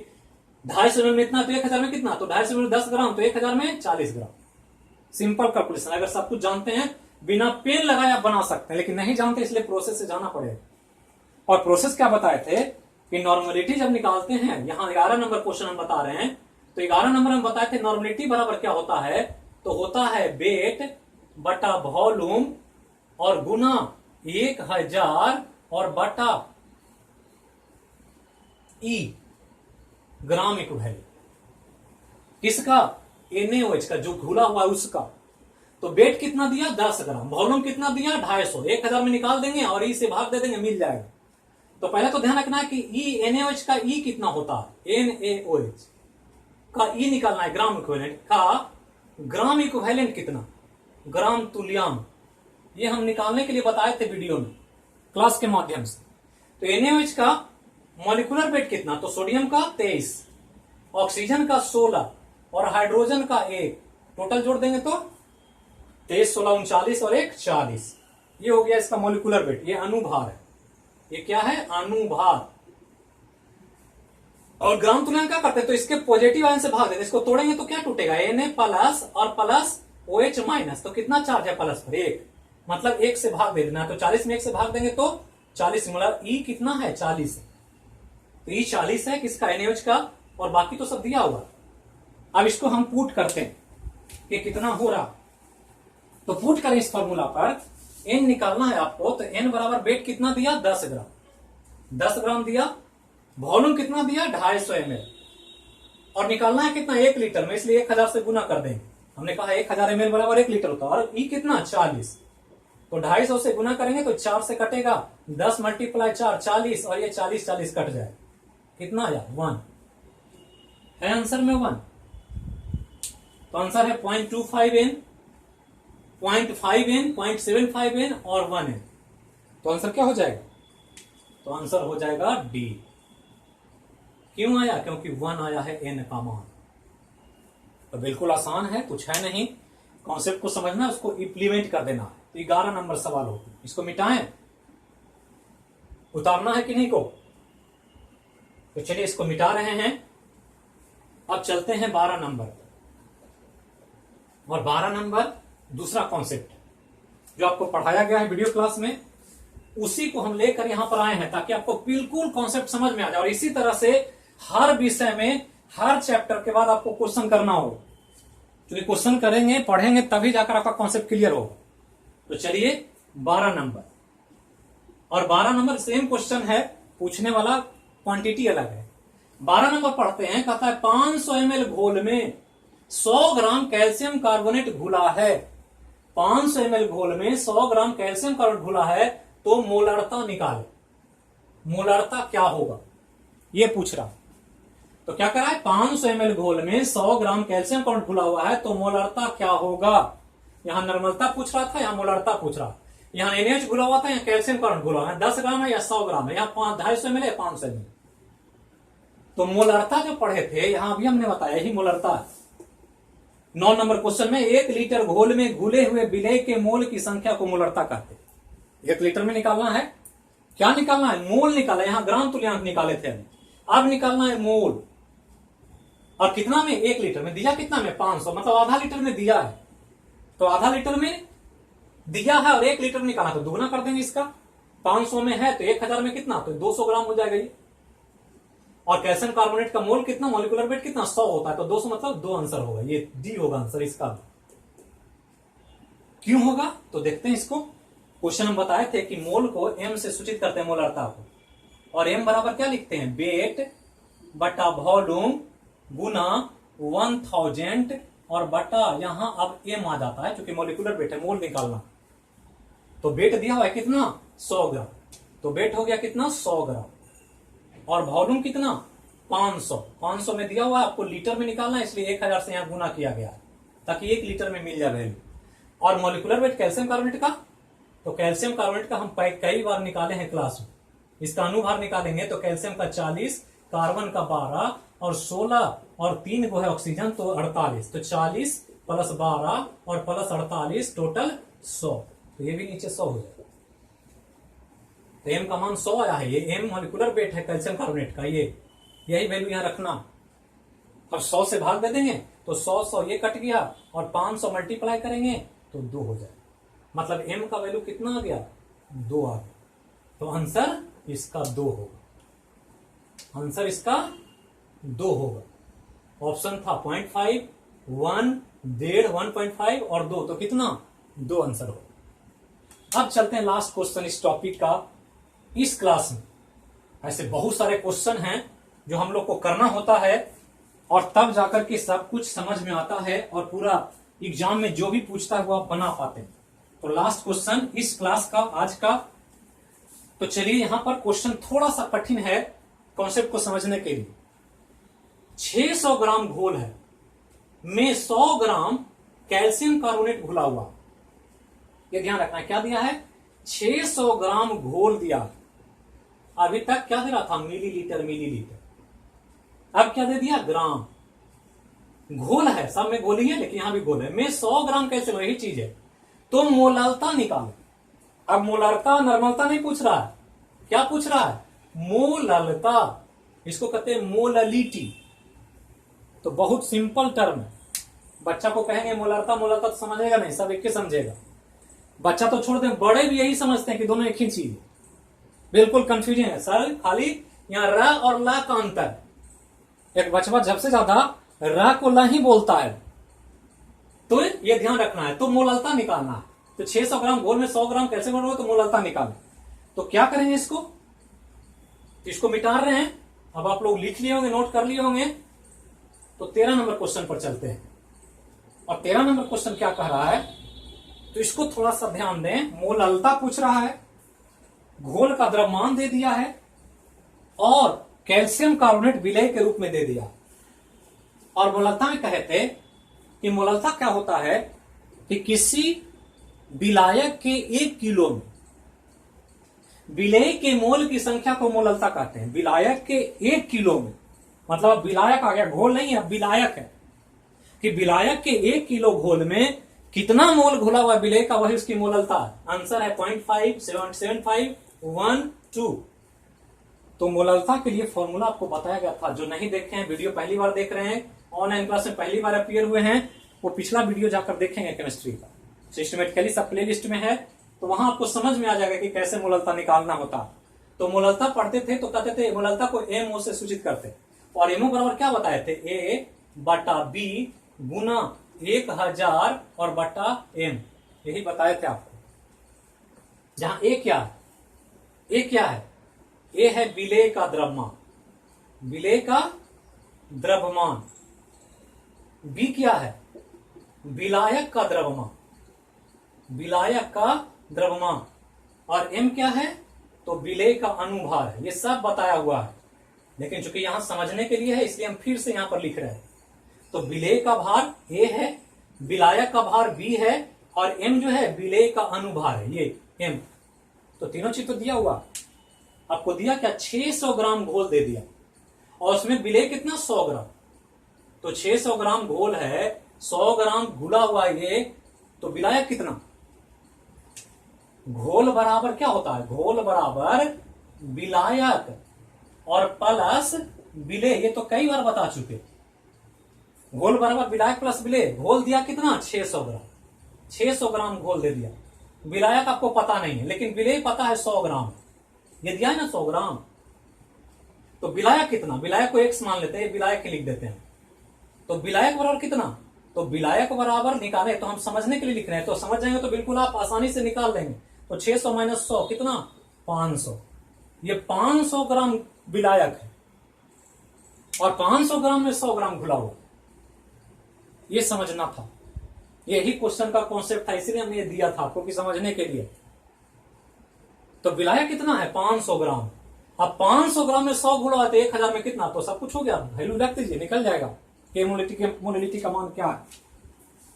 250 ml में इतना तो 1000 में कितना, तो 250 ml 10 ग्राम तो 1000 में 40 ग्राम। Simple calculation. अगर सब कुछ जानते हैं बिना पेन लगाए आप बना सकते हैं, लेकिन नहीं जानते इसलिए प्रोसेस से जाना पड़ेगा। और प्रोसेस क्या बताए थे कि नॉर्मलिटी जब निकालते हैं, यहां 11 नंबर क्वेश्चन हम बता रहे हैं, तो 11 नंबर हम बताए थे नॉर्मलिटी बराबर क्या होता है? तो होता है वेट बटा वॉल्यूम और गुना 1000 और बटा ई ग्राम इक्विवेलेंट। किसका? NaOH का, जो घुला हुआ है उसका। तो वेट कितना दिया? 10 ग्राम। वॉल्यूम कितना दिया? 250। 1000 में निकाल देंगे और ई से भाग दे देंगे, मिल जाएगा। तो पहले तो ध्यान रखना है कि ई NaOH का ई कितना होता है? NaOH का ई निकालना है, ग्राम इक्विवेलेंट का। ग्राम इक्विवेलेंट कितना? ग्राम तुल्यांक। ये हम निकालने के लिए बताए थे वीडियो में, क्लास के माध्यम से। तो NaOH का मॉलिक्यूलर वेट कितना? तो सोडियम का 23, ऑक्सीजन का 16 और हाइड्रोजन का 1, टोटल जोड़ देंगे तो 23, 16, 39 और 1 40। ये हो गया इसका मॉलिक्यूलर वेट। ये अनुभार है। ये क्या है? अनुभार। और ग्राम तुल्यांक क्या करते हैं? तो इसके पॉजिटिव आयन से भाग देते हैं। इसको तोड़ेंगे तो क्या टूटेगा? Na प्लस और प्लस OH माइनस। तो कितना चार्ज है प्लस पर? 1, मतलब 1 से भाग दे देना। तो 40 में 1 से भाग देंगे तो 40, मतलब ई कितना है? 40। तो ई 40 है किसका? NaOH का। और बाकी तो सब दिया हुआ। अब इसको हम पुट करते हैं कि कितना हो रहा। तो पुट करें इस फॉर्मूला पर। N निकालना है आपको, तो N बराबर वेट कितना दिया? 10 ग्राम। 10 ग्राम दिया। वॉल्यूम कितना दिया? 250 ml। और निकालना है कितना? 1 लीटर में, इसलिए 1000 से गुना कर देंगे। हमने कहा 1000 ml बराबर 1 लीटर होता है। और ई कितना? 40। तो 250 से गुना करेंगे तो 4 से कटेगा, 10 मल्टीप्लाई 4 40, और ये 40 40 कट जाए, कितना आया 1 है आंसर में 1। तो आंसर है 0.25n, 0.5n, 0.75n और 1n। तो आंसर क्या हो जाएगा? तो आंसर हो जाएगा डी। क्यों आया? क्योंकि 1 आया है n का मान। तो बिल्कुल आसान है, कुछ है नहीं, कॉन्सेप्ट को समझना, उसको इंप्लीमेंट कर देना। तो 11 नंबर सवाल हो, इसको मिटाएं, उतारना है कि नहीं को? तो चलिए इसको मिटा रहे हैं। अब चलते हैं 12 नंबर, और 12 नंबर दूसरा कॉन्सेप्ट जो आपको पढ़ाया गया है वीडियो क्लास में, उसी को हम लेकर यहां पर आए हैं ताकि आपको बिल्कुल कॉन्सेप्ट समझ में आ जाए। और इसी तरह से हर विषय में, हर चैप्टर के बाद आपको क्वेश्चन करना हो, क्योंकि क्वेश्चन करेंगे, पढ़ेंगे, तभी जाकर आपका कॉन्सेप्ट क्लियर होगा। तो चलिए 12 नंबर, और 12 नंबर सेम क्वेश्चन है, पूछने वाला क्वांटिटी अलग है। 12 नंबर पढ़ते हैं, कहता है 500 ml घोल में 100 ग्राम कैल्शियम कार्बोनेट घुला है। 500 ml घोल में 100 ग्राम कैल्शियम कार्बोनेट घुला है, तो मोलरता निकाले। मोलरता क्या होगा ये पूछ रहा। तो क्या करा है? 500 ml घोल में 100 ग्राम कैल्शियम कार्बोनेट घुला हुआ है, तो मोलरता क्या होगा? यहां नॉर्मलता पूछ रहा था, यहां मोलरता पूछ रहा। यहां NaOH घुला हुआ था, यहां कैल्शियम कार्बोनेट घुला हुआ है, 10 ग्राम है या 100 ग्राम है, यहां 250 ml या 500 ml। तो मोलरता जो पढ़े थे यहां अभी हमने बताया, यही मोलरता है। 9 नंबर क्वेश्चन में 1 लीटर घोल में घुले हुए विलेय के मोल की संख्या को मोलरता कहते हैं। 1 लीटर में निकालना है, क्या निकालना है? मोल निकाला। यहां ग्राम तुल्यांक निकाले थे, अब निकालना है मोल। और कितना में? 1 लीटर में दिया, कितना में? 500, मतलब आधा लीटर में दिया है। तो आधा लीटर में दिया है और 1 लीटर निकाला, तो दुगना कर देंगे इसका। 500 में है तो 1000 में कितना? तो 200 ग्राम हो जाएगा ये। और कैल्शियम कार्बोनेट का मोल कितना, मॉलिक्यूलर वेट कितना? 100 होता है, तो 200 मतलब 2 आंसर होगा, ये डी होगा आंसर इसका। क्यों होगा? तो देखते हैं इसको। क्वेश्चन हम बताए थे कि मोल को एम से सूचित करते हैं, मोलरता को, और एम बराबर क्या लिखते हैं? वेट बटा वॉल्यूम गुना 1000 और बटा, यहां अब एम आ जाता है क्योंकि मॉलिक्यूलर वेट है, मोल निकालना। तो वेट दिया हुआ है कितना? 100 ग्राम, तो वेट हो गया कितना? 100 ग्राम। और वॉल्यूम कितना? 500। 500 में दिया हुआ है, आपको लीटर में निकालना है, इसलिए 1000 से यहां गुना किया गया है ताकि 1 लीटर में मिल जाए वैल्यू। और मॉलिक्यूलर वेट कैल्शियम कार्बोनेट का, तो कैल्शियम कार्बोनेट का हम कई बार निकाले हैं क्लास में। इसका अनुभार निकालेंगे तो कैल्शियम का 40, कार्बन का 12 और 16 और 3 को है ऑक्सीजन, तो 48। तो 40 प्लस 12 और प्लस 48 टोटल 100। तो ये भी नीचे 100 हो जाएगा। तो एम का मान 100 आया है। ये एम मॉलिक्यूलर वेट है कैल्शियम कार्बोनेट का, ये यही वैल्यू यहां रखना। अब 100 से भाग दे देंगे तो 100 ये कट गया, और 500 मल्टीप्लाई करेंगे तो 2 हो जाएगा। मतलब एम का वैल्यू कितना आ गया? 2 आ गया। तो आंसर इसका 2 होगा। आंसर इसका 2 होगा। ऑप्शन था 0.5, 1, 1.5, 1.5 और 2, तो कितना? 2 आंसर होगा। अब चलते हैं लास्ट क्वेश्चन इस टॉपिक का। इस क्लास में ऐसे बहुत सारे क्वेश्चन हैं जो हम लोग को करना होता है, और तब जाकर के सब कुछ समझ में आता है, और पूरा एग्जाम में जो भी पूछता है वो आप बना पाते हैं। तो लास्ट क्वेश्चन इस क्लास का, आज का। तो चलिए यहां पर क्वेश्चन थोड़ा सा कठिन है कॉन्सेप्ट को समझने के लिए। 600 ग्राम घोल है में 100 ग्राम कैल्शियम कार्बोनेट घुला हुआ। ये ध्यान रखना है, क्या दिया है? 600 ग्राम घोल दिया। अभी तक क्या दे रहा था? Millilitre millilitre. अब क्या दे दिया? ग्राम। घोल है, सब में घोल ही है, लेकिन यहां भी घोल है। में 100 ग्राम कैल्शियम, यही चीज है। तो मोलरता निकालो। अब मोलरता नॉर्मलता नहीं पूछ रहा है, क्या पूछ रहा है? मोलरता। इसको कहते हैं मोललिटी। तो बहुत सिंपल टर्म है। बच्चा को कहेंगे मोलरता मोलरता तो समझेगा नहीं, सब एक ही समझेगा। बच्चा तो छोड़ दें, बड़े भी यही समझते हैं कि दोनों एक ही चीज है। बिल्कुल कंफ्यूजन है सर, खाली यहां र और ला का अंतर। एक बचपा जब से ज्यादा र को ला ही बोलता है, तो ये ध्यान रखना है। तो मोलरता निकालना है। तो 600 ग्राम घोल में 100 ग्राम कैसे बढ़, तो मोलरता निकालें। तो क्या करेंगे? इसको मिटा रहे हैं। अब आप लोग लिख लिए होंगे, नोट कर लिए होंगे। तो 13 नंबर क्वेश्चन पर चलते हैं। और 13 नंबर क्वेश्चन क्या कह रहा है? तो इसको थोड़ा सा ध्यान दें। मोललता पूछ रहा है, घोल का द्रव्यमान दे दिया है और कैल्शियम कार्बोनेट विलय के रूप में दे दिया। और मोललता में कहे थे कि मोललता क्या होता है कि किसी विलायक के 1 किलो में विलेय के मोल की संख्या को मोललता कहते हैं। विलायक के 1 किलो में, मतलब विलायक आ गया, घोल नहीं है, अब विलायक है कि विलायक के 1 किलो घोल में कितना मोल घोला हुआ विलेय का, वही उसकी मोललता है। आंसर है 0.5, 7.75, 1, 2। तो मोललता के लिए फॉर्मूला आपको बताया गया था। जो नहीं देखे हैं, वीडियो पहली बार देख रहे हैं, ऑनलाइन क्लास में पहली बार अपीयर हुए हैं, वो पिछला वीडियो जाकर देखेंगे केमिस्ट्री का, सिस्टमेटिकली सब प्ले लिस्ट में है, तो वहां आपको समझ में आ जाएगा कि कैसे मोललता निकालना होता। तो मोललता पढ़ते थे तो कहते थे मोललता को एमओ से सूचित करते, और एमओ बराबर क्या बताए थे, ए बटा बी गुना 1000 और बटा एम, यही बताए थे आपको। जहां ए क्या है, ए क्या है, ए है विलेय का द्रव्यमान, विलेय का द्रव्यमान। बी क्या है, विलायक का द्रव्यमान, विलायक का द्रव्यमान। और एम क्या है, तो विलेय का अनुभार है। ये सब बताया हुआ है, लेकिन चूंकि यहां समझने के लिए है इसलिए हम फिर से यहां पर लिख रहे हैं। तो विलेय का भार ए है, विलायक का भार बी है, और एम जो है विलेय का अनुभार है, ये एम। तो तीनों चीज तो दिया हुआ आपको, दिया क्या, 600 ग्राम घोल दे दिया, और उसमें विलेय कितना, 100 ग्राम। तो 600 ग्राम घोल है, 100 ग्राम घुला हुआ ये, तो विलायक कितना, घोल बराबर क्या होता है, घोल बराबर विलायक और प्लस विलेय। ये तो कई बार बता चुके, घोल बराबर विलायक प्लस विलेय। घोल दिया कितना, 600 ग्राम, 600 ग्राम घोल दे दिया। विलायक आपको पता नहीं है, लेकिन विलेय पता है 100 ग्राम, ये दिया है ना 100 ग्राम। तो विलायक कितना, विलायक को x मान लेते हैं, विलायक के लिख देते हैं। तो विलायक बराबर कितना, तो विलायक बराबर निकाले, तो हम समझने के लिए लिख रहे हैं, तो समझ जाएंगे तो बिल्कुल आप आसानी से निकाल देंगे। तो 600 माइनस 100 कितना, 500। ये 500 ग्राम विलायक है, और 500 ग्राम में 100 ग्राम घुला हुआ, ये समझना था। यही क्वेश्चन का कॉन्सेप्ट था, इसलिए हमने ये दिया था आपको कि समझने के लिए। तो विलायक कितना है, 500 ग्राम। अब 500 ग्राम में 100 घुला हुआ, तो 1000 में कितना, तो सब कुछ हो गया, वैल्यू रख दीजिए, निकल जाएगा के मोलिटी का मान क्या है।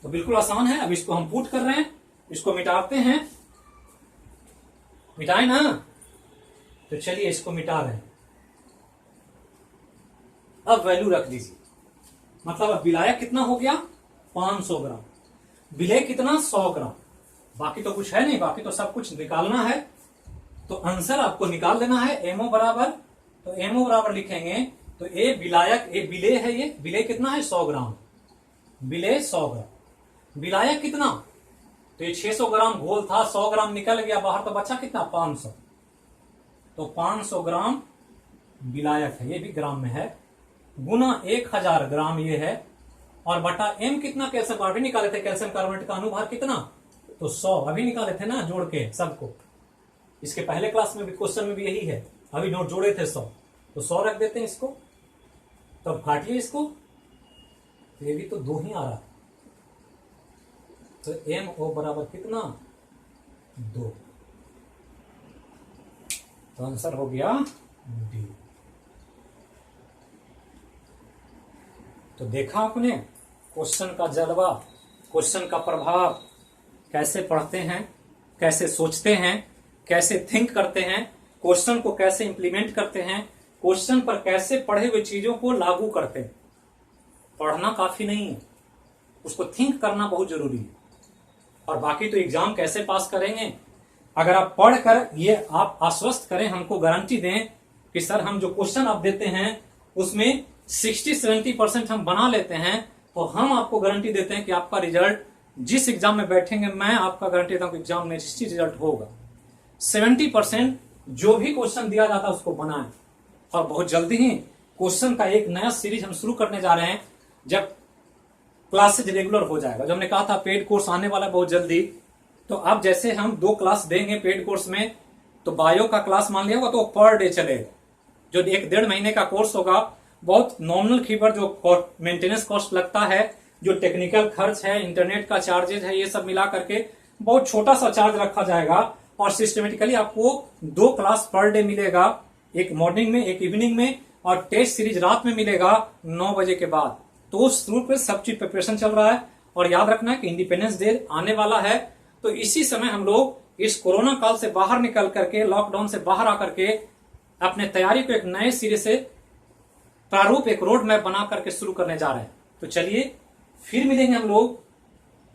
तो बिल्कुल आसान है। अब इसको हम पुट कर रहे हैं, इसको मिटाते हैं, मिटाए ना, तो चलिए इसको मिटा रहे हैं। अब वैल्यू रख दीजिए, मतलब अब विलायक कितना हो गया, 500 ग्राम, विलेय कितना, 100 ग्राम। बाकी तो कुछ है नहीं, बाकी तो सब कुछ निकालना है। तो आंसर आपको निकाल देना है। एमओ बराबर, तो एमओ बराबर लिखेंगे, तो ए विलायक, ए विलेय है, ये विलेय कितना है, 100 ग्राम, विलेय 100 ग्राम। विलायक कितना, तो ये 600 ग्राम घोल था, 100 ग्राम निकल गया बाहर, तो बचा कितना, 500। तो 500 ग्राम विलायक है, ये भी ग्राम में है, गुना 1000 ग्राम ये है, और बटा एम कितना, कैल्शियम कार्बोनेट निकाले थे, कैल्शियम कार्बोनेट का अनुभार कितना, तो 100 अभी निकाले थे ना जोड़ के सबको। इसके पहले क्लास में भी, क्वेश्चन में भी यही है, अभी नोट जोड़े थे 100, तो 100 रख देते हैं इसको। तो अब काटिए इसको, ये भी तो 2 ही आ रहा है, तो एम ओ बराबर कितना, 2। तो आंसर हो गया डी। तो देखा आपने क्वेश्चन का जलवा, क्वेश्चन का प्रभाव, कैसे पढ़ते हैं, कैसे सोचते हैं, कैसे थिंक करते हैं, क्वेश्चन को कैसे इंप्लीमेंट करते हैं, क्वेश्चन पर कैसे पढ़े हुए चीजों को लागू करते हैं। पढ़ना काफी नहीं है, उसको थिंक करना बहुत जरूरी है। और बाकी तो एग्जाम कैसे पास करेंगे, अगर आप पढ़कर ये आप आश्वस्त करें, हमको गारंटी दें कि सर हम जो क्वेश्चन आप देते हैं उसमें 60-70% हम बना लेते हैं, तो हम आपको गारंटी देते हैं कि आपका रिजल्ट, जिस एग्जाम में बैठेंगे, मैं आपका गारंटी देता हूं कि एग्जाम में निश्चित रिजल्ट होगा। 70% जो भी क्वेश्चन दिया जाता है उसको बनाएं। और बहुत जल्दी ही क्वेश्चन का एक नया सीरीज हम शुरू करने जा रहे हैं, जब क्लासेज रेगुलर हो जाएगा। जो हमने कहा था पेड कोर्स आने वाला बहुत जल्दी, तो अब जैसे हम 2 क्लास देंगे पेड कोर्स में, तो बायो का क्लास मान लिया होगा तो पर डे चलेगा। जो 1-1.5 महीने का कोर्स होगा, बहुत नॉमिनल फी पर जो मेंटेनेंस कॉस्ट लगता है, जो टेक्निकल खर्च है, इंटरनेट का चार्जेज है, ये सब मिला करके बहुत छोटा सा चार्ज रखा जाएगा और सिस्टमेटिकली आपको 2 क्लास पर डे मिलेगा, एक मॉर्निंग में एक इवनिंग में, और टेस्ट सीरीज रात में मिलेगा 9 बजे के बाद। तो उस रूट पे सब चीज प्रिपरेशन चल रहा है। और याद रखना है कि इंडिपेंडेंस डे आने वाला है, तो इसी समय हम लोग इस कोरोना काल से बाहर निकल करके, लॉकडाउन से बाहर आकर के अपने तैयारी को एक नए सिरे से प्रारूप, एक रोड मैप बना करके शुरू करने जा रहे हैं। तो चलिए फिर मिलेंगे हम लोग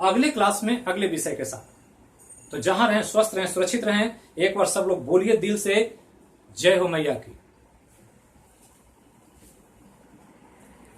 अगले क्लास में अगले विषय के साथ। तो जहां रहें, स्वस्थ रहें, सुरक्षित रहें। एक बार सब लोग बोलिए दिल से, जय हो मैया की।